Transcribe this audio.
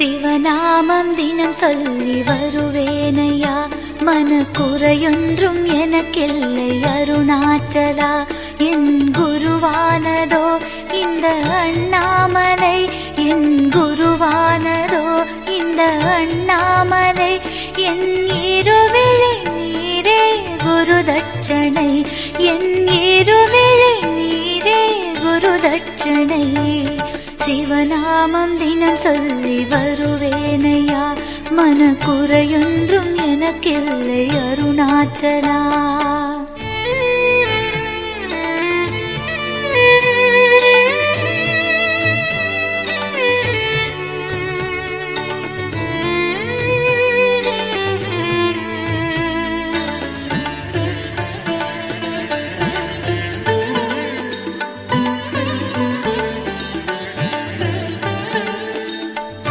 சிவநாமம் தினம் சொல்லி வருவேனையா, மனக்குறையொன்றும் எனக்கில்லை அருணாச்சலா. என் குருவானதோ இந்த அண்ணாமலை, என் குருவானதோ இந்த அண்ணாமலை. என் இருவிழி நீரே குரு தட்சணை, என் இருவிழி நீரே குரு தட்சணை. சிவநாமம் தினம் சொல்லி வருவேனையா, மனக்குறையொன்றும் எனக்கில்லை அருணாச்சலா.